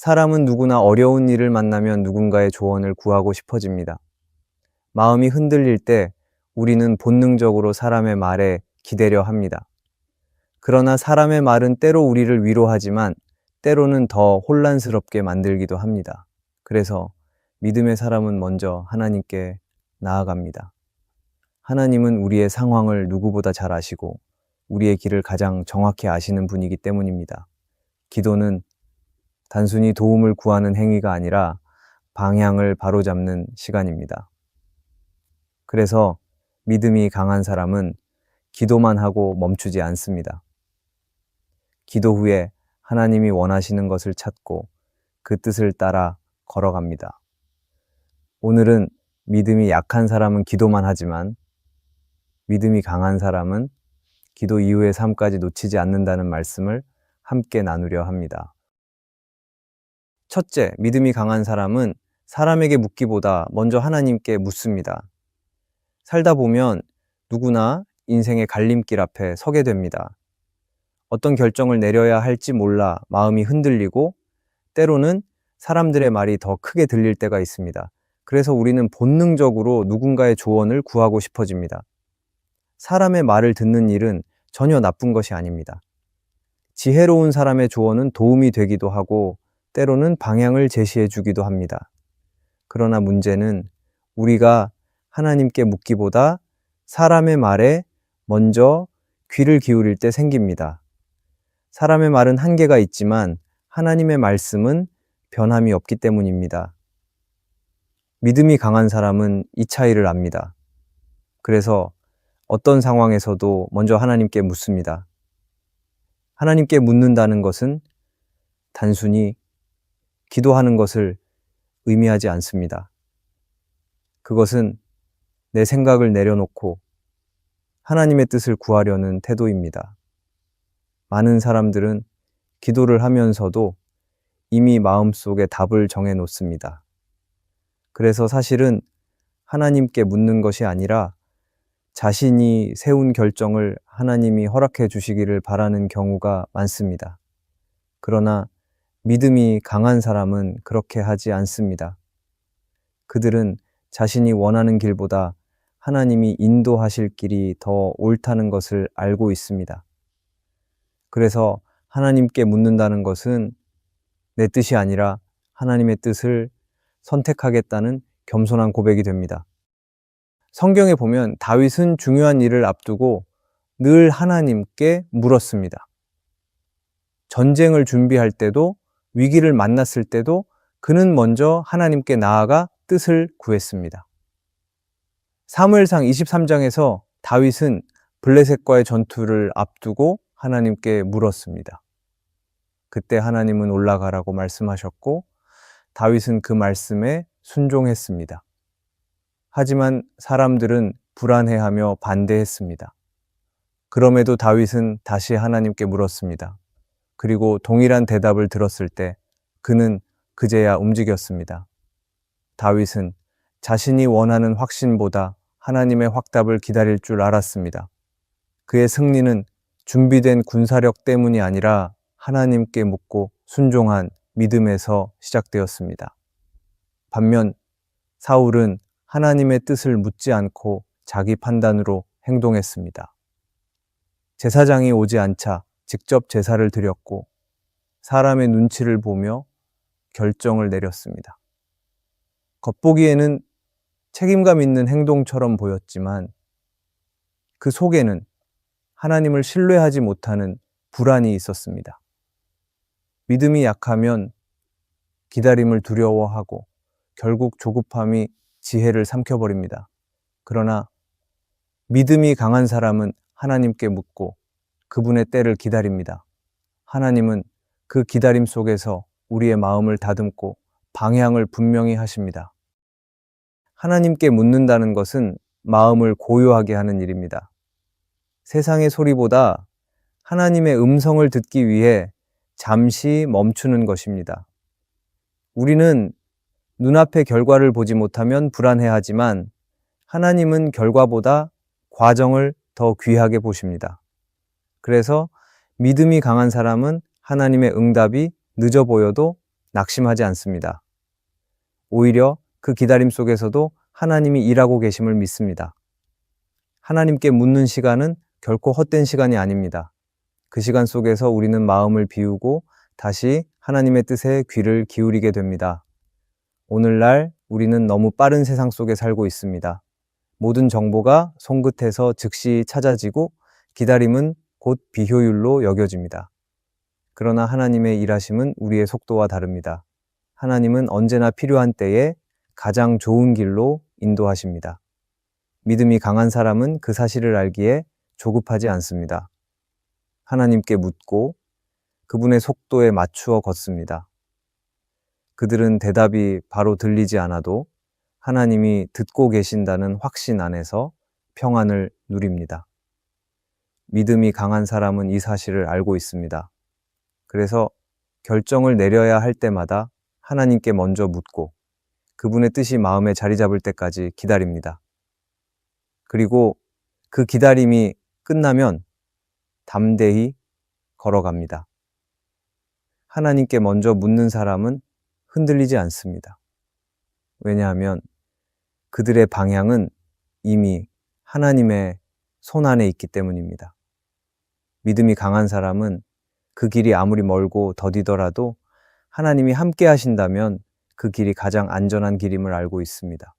사람은 누구나 어려운 일을 만나면 누군가의 조언을 구하고 싶어집니다. 마음이 흔들릴 때 우리는 본능적으로 사람의 말에 기대려 합니다. 그러나 사람의 말은 때로 우리를 위로하지만 때로는 더 혼란스럽게 만들기도 합니다. 그래서 믿음의 사람은 먼저 하나님께 나아갑니다. 하나님은 우리의 상황을 누구보다 잘 아시고 우리의 길을 가장 정확히 아시는 분이기 때문입니다. 기도는 단순히 도움을 구하는 행위가 아니라 방향을 바로잡는 시간입니다. 그래서 믿음이 강한 사람은 기도만 하고 멈추지 않습니다. 기도 후에 하나님이 원하시는 것을 찾고 그 뜻을 따라 걸어갑니다. 오늘은 믿음이 약한 사람은 기도만 하지만 믿음이 강한 사람은 기도 이후의 삶까지 놓치지 않는다는 말씀을 함께 나누려 합니다. 첫째, 믿음이 강한 사람은 사람에게 묻기보다 먼저 하나님께 묻습니다. 살다 보면 누구나 인생의 갈림길 앞에 서게 됩니다. 어떤 결정을 내려야 할지 몰라 마음이 흔들리고 때로는 사람들의 말이 더 크게 들릴 때가 있습니다. 그래서 우리는 본능적으로 누군가의 조언을 구하고 싶어집니다. 사람의 말을 듣는 일은 전혀 나쁜 것이 아닙니다. 지혜로운 사람의 조언은 도움이 되기도 하고 때로는 방향을 제시해 주기도 합니다. 그러나 문제는 우리가 하나님께 묻기보다 사람의 말에 먼저 귀를 기울일 때 생깁니다. 사람의 말은 한계가 있지만 하나님의 말씀은 변함이 없기 때문입니다. 믿음이 강한 사람은 이 차이를 압니다. 그래서 어떤 상황에서도 먼저 하나님께 묻습니다. 하나님께 묻는다는 것은 단순히 기도하는 것을 의미하지 않습니다. 그것은 내 생각을 내려놓고 하나님의 뜻을 구하려는 태도입니다. 많은 사람들은 기도를 하면서도 이미 마음속에 답을 정해 놓습니다. 그래서 사실은 하나님께 묻는 것이 아니라 자신이 세운 결정을 하나님이 허락해 주시기를 바라는 경우가 많습니다. 그러나 믿음이 강한 사람은 그렇게 하지 않습니다. 그들은 자신이 원하는 길보다 하나님이 인도하실 길이 더 옳다는 것을 알고 있습니다. 그래서 하나님께 묻는다는 것은 내 뜻이 아니라 하나님의 뜻을 선택하겠다는 겸손한 고백이 됩니다. 성경에 보면 다윗은 중요한 일을 앞두고 늘 하나님께 물었습니다. 전쟁을 준비할 때도 위기를 만났을 때도 그는 먼저 하나님께 나아가 뜻을 구했습니다. 사무엘상 23장에서 다윗은 블레셋과의 전투를 앞두고 하나님께 물었습니다. 그때 하나님은 올라가라고 말씀하셨고 다윗은 그 말씀에 순종했습니다. 하지만 사람들은 불안해하며 반대했습니다. 그럼에도 다윗은 다시 하나님께 물었습니다. 그리고 동일한 대답을 들었을 때 그는 그제야 움직였습니다. 다윗은 자신이 원하는 확신보다 하나님의 확답을 기다릴 줄 알았습니다. 그의 승리는 준비된 군사력 때문이 아니라 하나님께 묻고 순종한 믿음에서 시작되었습니다. 반면 사울은 하나님의 뜻을 묻지 않고 자기 판단으로 행동했습니다. 제사장이 오지 않자 직접 제사를 드렸고 사람의 눈치를 보며 결정을 내렸습니다. 겉보기에는 책임감 있는 행동처럼 보였지만 그 속에는 하나님을 신뢰하지 못하는 불안이 있었습니다. 믿음이 약하면 기다림을 두려워하고 결국 조급함이 지혜를 삼켜버립니다. 그러나 믿음이 강한 사람은 하나님께 묻고 그분의 때를 기다립니다. 하나님은 그 기다림 속에서 우리의 마음을 다듬고 방향을 분명히 하십니다. 하나님께 묻는다는 것은 마음을 고요하게 하는 일입니다. 세상의 소리보다 하나님의 음성을 듣기 위해 잠시 멈추는 것입니다. 우리는 눈앞의 결과를 보지 못하면 불안해하지만 하나님은 결과보다 과정을 더 귀하게 보십니다. 그래서 믿음이 강한 사람은 하나님의 응답이 늦어 보여도 낙심하지 않습니다. 오히려 그 기다림 속에서도 하나님이 일하고 계심을 믿습니다. 하나님께 묻는 시간은 결코 헛된 시간이 아닙니다. 그 시간 속에서 우리는 마음을 비우고 다시 하나님의 뜻에 귀를 기울이게 됩니다. 오늘날 우리는 너무 빠른 세상 속에 살고 있습니다. 모든 정보가 손끝에서 즉시 찾아지고 기다림은 곧 비효율로 여겨집니다. 그러나 하나님의 일하심은 우리의 속도와 다릅니다. 하나님은 언제나 필요한 때에 가장 좋은 길로 인도하십니다. 믿음이 강한 사람은 그 사실을 알기에 조급하지 않습니다. 하나님께 묻고 그분의 속도에 맞추어 걷습니다. 그들은 대답이 바로 들리지 않아도 하나님이 듣고 계신다는 확신 안에서 평안을 누립니다. 믿음이 강한 사람은 이 사실을 알고 있습니다. 그래서 결정을 내려야 할 때마다 하나님께 먼저 묻고 그분의 뜻이 마음에 자리 잡을 때까지 기다립니다. 그리고 그 기다림이 끝나면 담대히 걸어갑니다. 하나님께 먼저 묻는 사람은 흔들리지 않습니다. 왜냐하면 그들의 방향은 이미 하나님의 손 안에 있기 때문입니다. 믿음이 강한 사람은 그 길이 아무리 멀고 더디더라도 하나님이 함께 하신다면 그 길이 가장 안전한 길임을 알고 있습니다.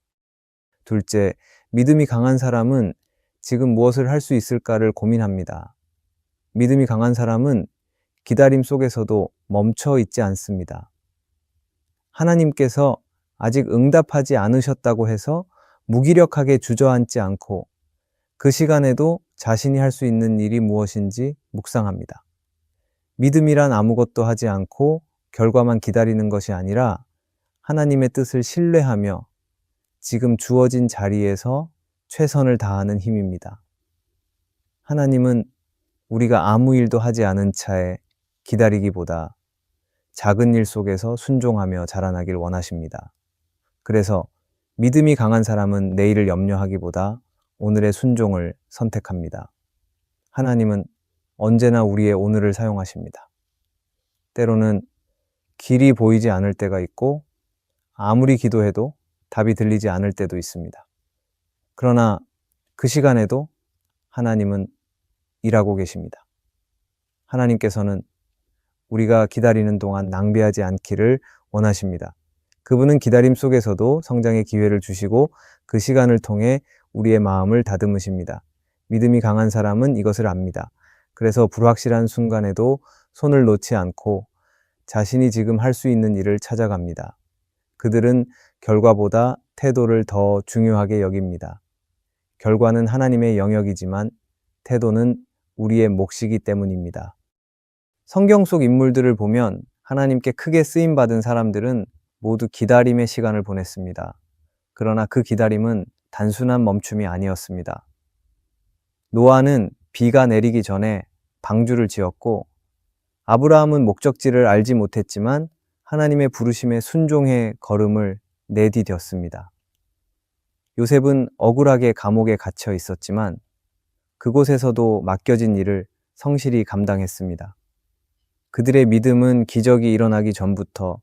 둘째, 믿음이 강한 사람은 지금 무엇을 할 수 있을까를 고민합니다. 믿음이 강한 사람은 기다림 속에서도 멈춰 있지 않습니다. 하나님께서 아직 응답하지 않으셨다고 해서 무기력하게 주저앉지 않고 그 시간에도 자신이 할 수 있는 일이 무엇인지 묵상합니다. 믿음이란 아무것도 하지 않고 결과만 기다리는 것이 아니라 하나님의 뜻을 신뢰하며 지금 주어진 자리에서 최선을 다하는 힘입니다. 하나님은 우리가 아무 일도 하지 않은 차에 기다리기보다 작은 일 속에서 순종하며 자라나길 원하십니다. 그래서 믿음이 강한 사람은 내일을 염려하기보다 오늘의 순종을 선택합니다. 하나님은 언제나 우리의 오늘을 사용하십니다. 때로는 길이 보이지 않을 때가 있고 아무리 기도해도 답이 들리지 않을 때도 있습니다. 그러나 그 시간에도 하나님은 일하고 계십니다. 하나님께서는 우리가 기다리는 동안 낭비하지 않기를 원하십니다. 그분은 기다림 속에서도 성장의 기회를 주시고 그 시간을 통해 우리의 마음을 다듬으십니다. 믿음이 강한 사람은 이것을 압니다. 그래서 불확실한 순간에도 손을 놓지 않고 자신이 지금 할 수 있는 일을 찾아갑니다. 그들은 결과보다 태도를 더 중요하게 여깁니다. 결과는 하나님의 영역이지만 태도는 우리의 몫이기 때문입니다. 성경 속 인물들을 보면 하나님께 크게 쓰임받은 사람들은 모두 기다림의 시간을 보냈습니다. 그러나 그 기다림은 단순한 멈춤이 아니었습니다. 노아는 비가 내리기 전에 방주를 지었고 아브라함은 목적지를 알지 못했지만 하나님의 부르심에 순종해 걸음을 내디뎠습니다. 요셉은 억울하게 감옥에 갇혀 있었지만 그곳에서도 맡겨진 일을 성실히 감당했습니다. 그들의 믿음은 기적이 일어나기 전부터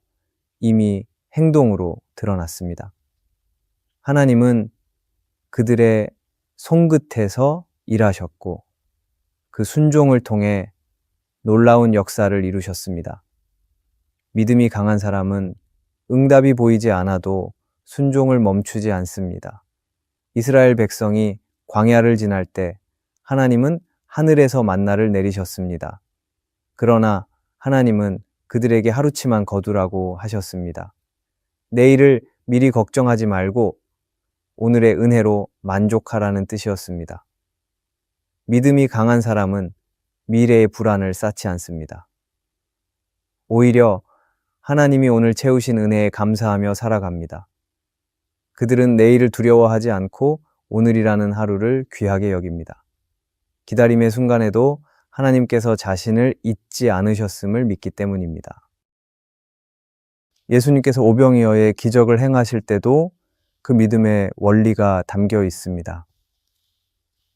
이미 행동으로 드러났습니다. 하나님은 그들의 손끝에서 일하셨고 그 순종을 통해 놀라운 역사를 이루셨습니다. 믿음이 강한 사람은 응답이 보이지 않아도 순종을 멈추지 않습니다. 이스라엘 백성이 광야를 지날 때 하나님은 하늘에서 만나를 내리셨습니다. 그러나 하나님은 그들에게 하루치만 거두라고 하셨습니다. 내일을 미리 걱정하지 말고 오늘의 은혜로 만족하라는 뜻이었습니다. 믿음이 강한 사람은 미래의 불안을 쌓지 않습니다. 오히려 하나님이 오늘 채우신 은혜에 감사하며 살아갑니다. 그들은 내일을 두려워하지 않고 오늘이라는 하루를 귀하게 여깁니다. 기다림의 순간에도 하나님께서 자신을 잊지 않으셨음을 믿기 때문입니다. 예수님께서 오병이어의 기적을 행하실 때도 그 믿음의 원리가 담겨 있습니다.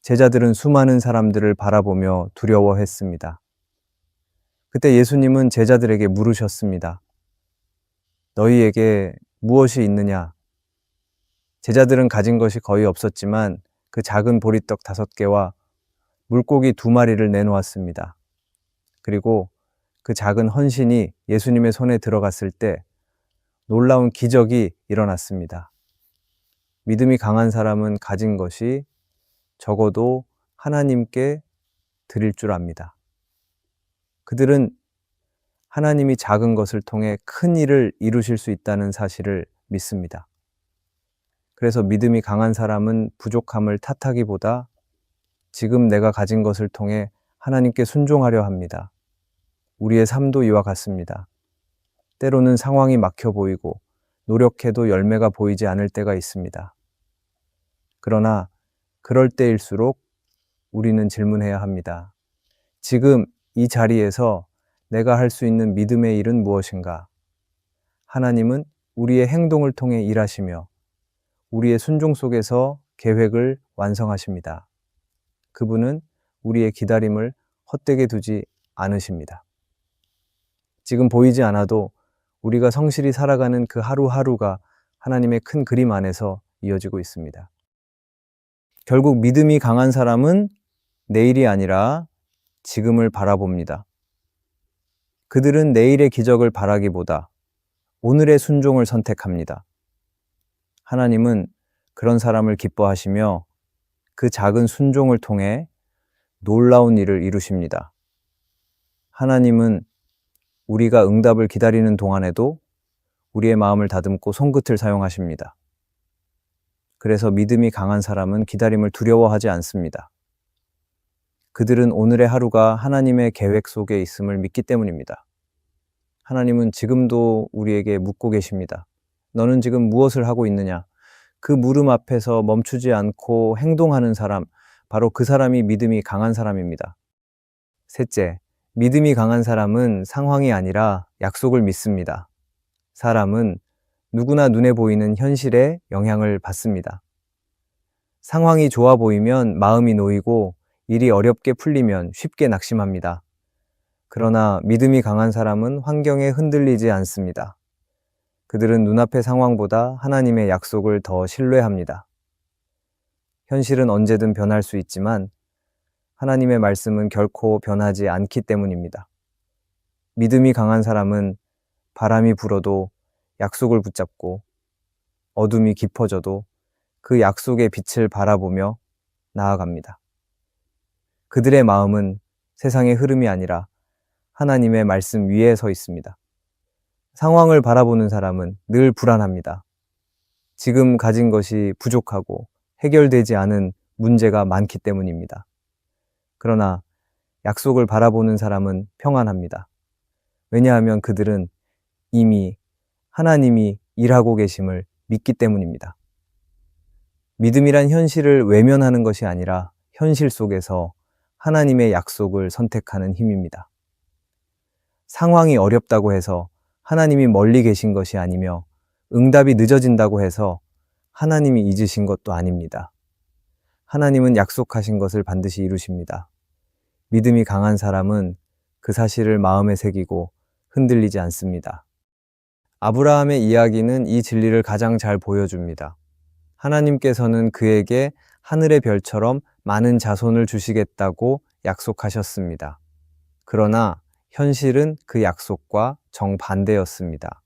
제자들은 수많은 사람들을 바라보며 두려워했습니다. 그때 예수님은 제자들에게 물으셨습니다. 너희에게 무엇이 있느냐? 제자들은 가진 것이 거의 없었지만 그 작은 보리떡 5개와 물고기 2마리를 내놓았습니다. 그리고 그 작은 헌신이 예수님의 손에 들어갔을 때 놀라운 기적이 일어났습니다. 믿음이 강한 사람은 가진 것이 적어도 하나님께 드릴 줄 압니다. 그들은 하나님이 작은 것을 통해 큰 일을 이루실 수 있다는 사실을 믿습니다. 그래서 믿음이 강한 사람은 부족함을 탓하기보다 지금 내가 가진 것을 통해 하나님께 순종하려 합니다. 우리의 삶도 이와 같습니다. 때로는 상황이 막혀 보이고 노력해도 열매가 보이지 않을 때가 있습니다. 그러나 그럴 때일수록 우리는 질문해야 합니다. 지금 이 자리에서 내가 할 수 있는 믿음의 일은 무엇인가? 하나님은 우리의 행동을 통해 일하시며 우리의 순종 속에서 계획을 완성하십니다. 그분은 우리의 기다림을 헛되게 두지 않으십니다. 지금 보이지 않아도 우리가 성실히 살아가는 그 하루하루가 하나님의 큰 그림 안에서 이어지고 있습니다. 결국 믿음이 강한 사람은 내일이 아니라 지금을 바라봅니다. 그들은 내일의 기적을 바라기보다 오늘의 순종을 선택합니다. 하나님은 그런 사람을 기뻐하시며 그 작은 순종을 통해 놀라운 일을 이루십니다. 하나님은 우리가 응답을 기다리는 동안에도 우리의 마음을 다듬고 손끝을 사용하십니다. 그래서 믿음이 강한 사람은 기다림을 두려워하지 않습니다. 그들은 오늘의 하루가 하나님의 계획 속에 있음을 믿기 때문입니다. 하나님은 지금도 우리에게 묻고 계십니다. 너는 지금 무엇을 하고 있느냐? 그 물음 앞에서 멈추지 않고 행동하는 사람, 바로 그 사람이 믿음이 강한 사람입니다. 셋째, 믿음이 강한 사람은 상황이 아니라 약속을 믿습니다. 사람은 누구나 눈에 보이는 현실에 영향을 받습니다. 상황이 좋아 보이면 마음이 놓이고 일이 어렵게 풀리면 쉽게 낙심합니다. 그러나 믿음이 강한 사람은 환경에 흔들리지 않습니다. 그들은 눈앞의 상황보다 하나님의 약속을 더 신뢰합니다. 현실은 언제든 변할 수 있지만 하나님의 말씀은 결코 변하지 않기 때문입니다. 믿음이 강한 사람은 바람이 불어도 약속을 붙잡고 어둠이 깊어져도 그 약속의 빛을 바라보며 나아갑니다. 그들의 마음은 세상의 흐름이 아니라 하나님의 말씀 위에 서 있습니다. 상황을 바라보는 사람은 늘 불안합니다. 지금 가진 것이 부족하고 해결되지 않은 문제가 많기 때문입니다. 그러나 약속을 바라보는 사람은 평안합니다. 왜냐하면 그들은 이미 하나님이 일하고 계심을 믿기 때문입니다. 믿음이란 현실을 외면하는 것이 아니라 현실 속에서 하나님의 약속을 선택하는 힘입니다. 상황이 어렵다고 해서 하나님이 멀리 계신 것이 아니며 응답이 늦어진다고 해서 하나님이 잊으신 것도 아닙니다. 하나님은 약속하신 것을 반드시 이루십니다. 믿음이 강한 사람은 그 사실을 마음에 새기고 흔들리지 않습니다. 아브라함의 이야기는 이 진리를 가장 잘 보여줍니다. 하나님께서는 그에게 하늘의 별처럼 많은 자손을 주시겠다고 약속하셨습니다. 그러나 현실은 그 약속과 정반대였습니다.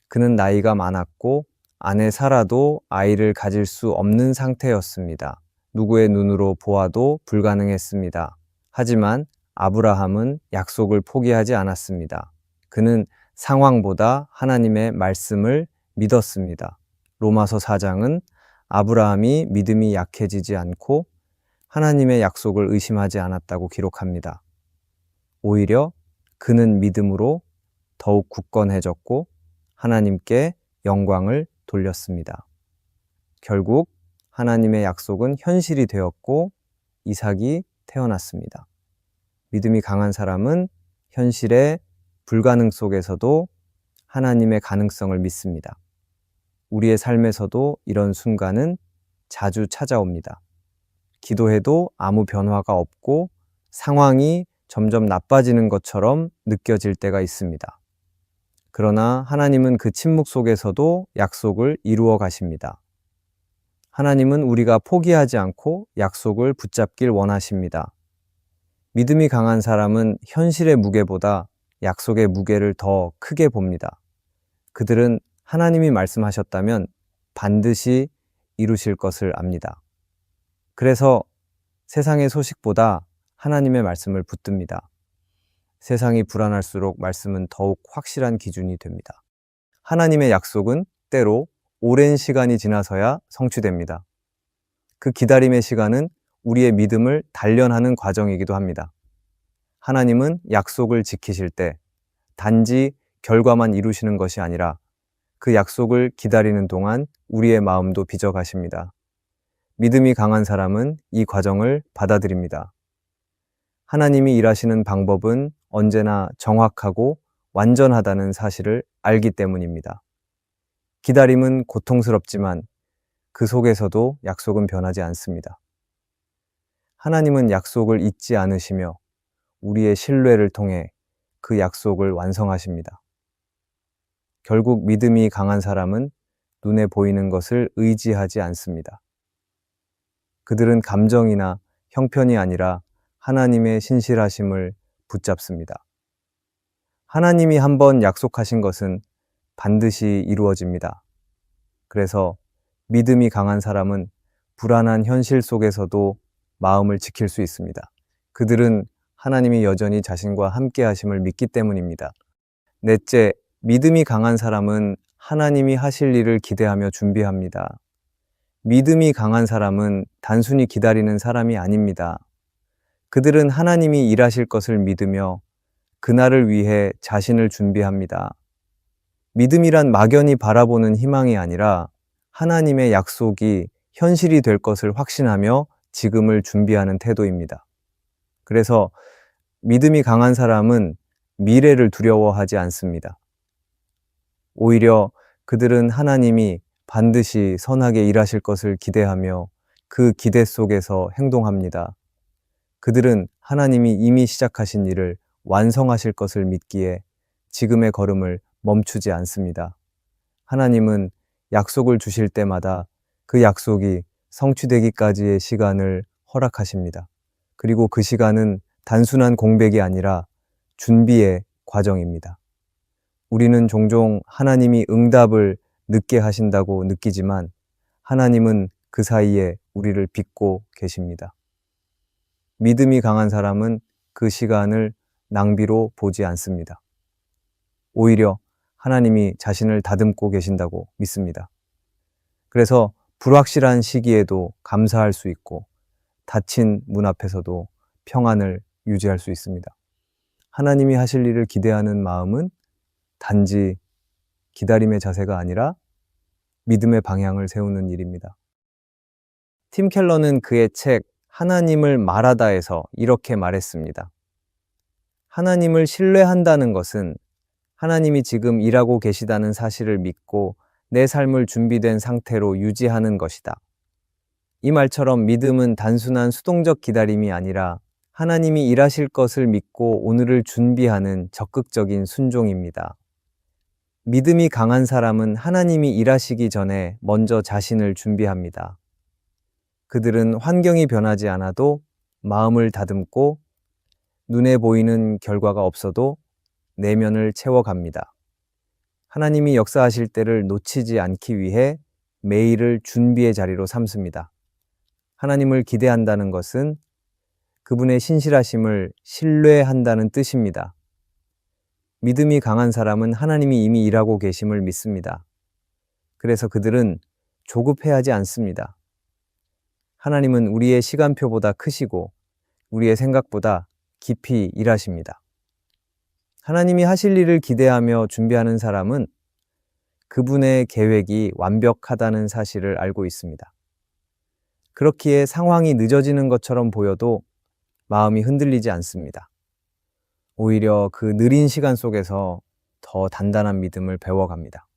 그는 나이가 많았고 아내 사라도 아이를 가질 수 없는 상태였습니다. 누구의 눈으로 보아도 불가능했습니다. 하지만 아브라함은 약속을 포기하지 않았습니다. 그는 상황보다 하나님의 말씀을 믿었습니다. 로마서 4장은 아브라함이 믿음이 약해지지 않고 하나님의 약속을 의심하지 않았다고 기록합니다. 오히려 그는 믿음으로 더욱 굳건해졌고 하나님께 영광을 돌렸습니다. 결국 하나님의 약속은 현실이 되었고 이삭이 태어났습니다. 믿음이 강한 사람은 현실의 불가능 속에서도 하나님의 가능성을 믿습니다. 우리의 삶에서도 이런 순간은 자주 찾아옵니다. 기도해도 아무 변화가 없고 상황이 점점 나빠지는 것처럼 느껴질 때가 있습니다. 그러나 하나님은 그 침묵 속에서도 약속을 이루어 가십니다. 하나님은 우리가 포기하지 않고 약속을 붙잡길 원하십니다. 믿음이 강한 사람은 현실의 무게보다 약속의 무게를 더 크게 봅니다. 그들은 하나님이 말씀하셨다면 반드시 이루실 것을 압니다. 그래서 세상의 소식보다 하나님의 말씀을 붙듭니다. 세상이 불안할수록 말씀은 더욱 확실한 기준이 됩니다. 하나님의 약속은 때로 오랜 시간이 지나서야 성취됩니다. 그 기다림의 시간은 우리의 믿음을 단련하는 과정이기도 합니다. 하나님은 약속을 지키실 때 단지 결과만 이루시는 것이 아니라 그 약속을 기다리는 동안 우리의 마음도 빚어가십니다. 믿음이 강한 사람은 이 과정을 받아들입니다. 하나님이 일하시는 방법은 언제나 정확하고 완전하다는 사실을 알기 때문입니다. 기다림은 고통스럽지만 그 속에서도 약속은 변하지 않습니다. 하나님은 약속을 잊지 않으시며 우리의 신뢰를 통해 그 약속을 완성하십니다. 결국 믿음이 강한 사람은 눈에 보이는 것을 의지하지 않습니다. 그들은 감정이나 형편이 아니라 하나님의 신실하심을 붙잡습니다. 하나님이 한번 약속하신 것은 반드시 이루어집니다. 그래서 믿음이 강한 사람은 불안한 현실 속에서도 마음을 지킬 수 있습니다. 그들은 하나님이 여전히 자신과 함께 하심을 믿기 때문입니다. 넷째, 믿음이 강한 사람은 하나님이 하실 일을 기대하며 준비합니다. 믿음이 강한 사람은 단순히 기다리는 사람이 아닙니다. 그들은 하나님이 일하실 것을 믿으며 그날을 위해 자신을 준비합니다. 믿음이란 막연히 바라보는 희망이 아니라 하나님의 약속이 현실이 될 것을 확신하며 지금을 준비하는 태도입니다. 그래서 믿음이 강한 사람은 미래를 두려워하지 않습니다. 오히려 그들은 하나님이 반드시 선하게 일하실 것을 기대하며 그 기대 속에서 행동합니다. 그들은 하나님이 이미 시작하신 일을 완성하실 것을 믿기에 지금의 걸음을 멈추지 않습니다. 하나님은 약속을 주실 때마다 그 약속이 성취되기까지의 시간을 허락하십니다. 그리고 그 시간은 단순한 공백이 아니라 준비의 과정입니다. 우리는 종종 하나님이 응답을 늦게 하신다고 느끼지만 하나님은 그 사이에 우리를 빚고 계십니다. 믿음이 강한 사람은 그 시간을 낭비로 보지 않습니다. 오히려 하나님이 자신을 다듬고 계신다고 믿습니다. 그래서 불확실한 시기에도 감사할 수 있고 닫힌 문 앞에서도 평안을 유지할 수 있습니다. 하나님이 하실 일을 기대하는 마음은 단지 기다림의 자세가 아니라 믿음의 방향을 세우는 일입니다. 팀 켈러는 그의 책 하나님을 말하다에서 이렇게 말했습니다. 하나님을 신뢰한다는 것은 하나님이 지금 일하고 계시다는 사실을 믿고 내 삶을 준비된 상태로 유지하는 것이다. 이 말처럼 믿음은 단순한 수동적 기다림이 아니라 하나님이 일하실 것을 믿고 오늘을 준비하는 적극적인 순종입니다. 믿음이 강한 사람은 하나님이 일하시기 전에 먼저 자신을 준비합니다. 그들은 환경이 변하지 않아도 마음을 다듬고 눈에 보이는 결과가 없어도 내면을 채워갑니다. 하나님이 역사하실 때를 놓치지 않기 위해 매일을 준비의 자리로 삼습니다. 하나님을 기대한다는 것은 그분의 신실하심을 신뢰한다는 뜻입니다. 믿음이 강한 사람은 하나님이 이미 일하고 계심을 믿습니다. 그래서 그들은 조급해하지 않습니다. 하나님은 우리의 시간표보다 크시고 우리의 생각보다 깊이 일하십니다. 하나님이 하실 일을 기대하며 준비하는 사람은 그분의 계획이 완벽하다는 사실을 알고 있습니다. 그렇기에 상황이 늦어지는 것처럼 보여도 마음이 흔들리지 않습니다. 오히려 그 느린 시간 속에서 더 단단한 믿음을 배워갑니다.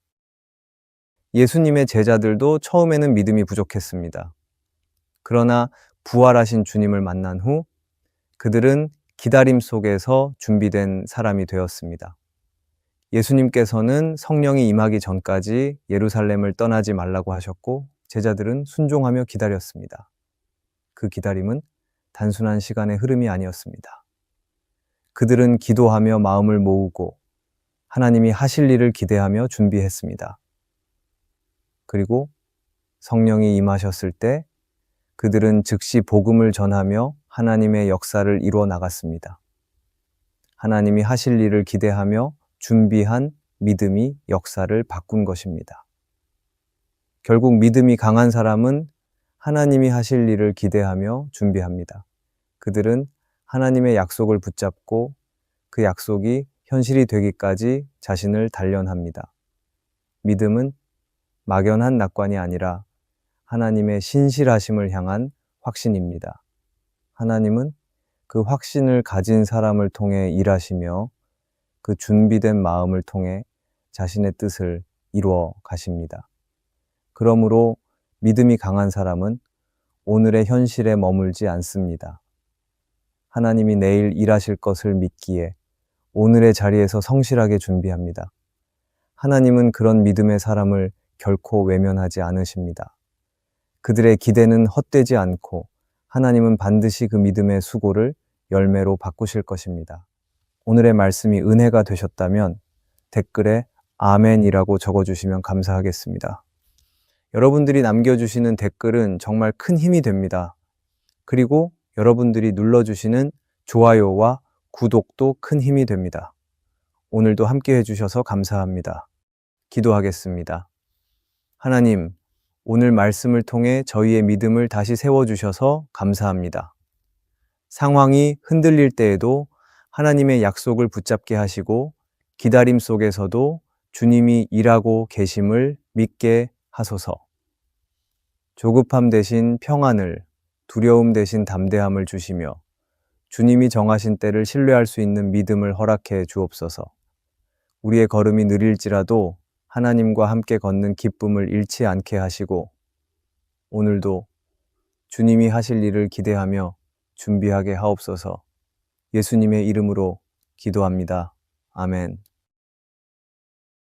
예수님의 제자들도 처음에는 믿음이 부족했습니다. 그러나 부활하신 주님을 만난 후 그들은 기다림 속에서 준비된 사람이 되었습니다. 예수님께서는 성령이 임하기 전까지 예루살렘을 떠나지 말라고 하셨고 제자들은 순종하며 기다렸습니다. 그 기다림은 단순한 시간의 흐름이 아니었습니다. 그들은 기도하며 마음을 모으고 하나님이 하실 일을 기대하며 준비했습니다. 그리고 성령이 임하셨을 때 그들은 즉시 복음을 전하며 하나님의 역사를 이루어 나갔습니다. 하나님이 하실 일을 기대하며 준비한 믿음이 역사를 바꾼 것입니다. 결국 믿음이 강한 사람은 하나님이 하실 일을 기대하며 준비합니다. 그들은 하나님의 약속을 붙잡고 그 약속이 현실이 되기까지 자신을 단련합니다. 믿음은 막연한 낙관이 아니라 하나님의 신실하심을 향한 확신입니다. 하나님은 그 확신을 가진 사람을 통해 일하시며 그 준비된 마음을 통해 자신의 뜻을 이루어 가십니다. 그러므로 믿음이 강한 사람은 오늘의 현실에 머물지 않습니다. 하나님이 내일 일하실 것을 믿기에 오늘의 자리에서 성실하게 준비합니다. 하나님은 그런 믿음의 사람을 결코 외면하지 않으십니다. 그들의 기대는 헛되지 않고 하나님은 반드시 그 믿음의 수고를 열매로 바꾸실 것입니다. 오늘의 말씀이 은혜가 되셨다면 댓글에 아멘이라고 적어주시면 감사하겠습니다. 여러분들이 남겨주시는 댓글은 정말 큰 힘이 됩니다. 그리고 여러분들이 눌러주시는 좋아요와 구독도 큰 힘이 됩니다. 오늘도 함께 해주셔서 감사합니다. 기도하겠습니다. 하나님, 오늘 말씀을 통해 저희의 믿음을 다시 세워주셔서 감사합니다. 상황이 흔들릴 때에도 하나님의 약속을 붙잡게 하시고 기다림 속에서도 주님이 일하고 계심을 믿게 하소서. 조급함 대신 평안을, 두려움 대신 담대함을 주시며 주님이 정하신 때를 신뢰할 수 있는 믿음을 허락해 주옵소서. 우리의 걸음이 느릴지라도 하나님과 함께 걷는 기쁨을 잃지 않게 하시고 오늘도 주님이 하실 일을 기대하며 준비하게 하옵소서. 예수님의 이름으로 기도합니다. 아멘.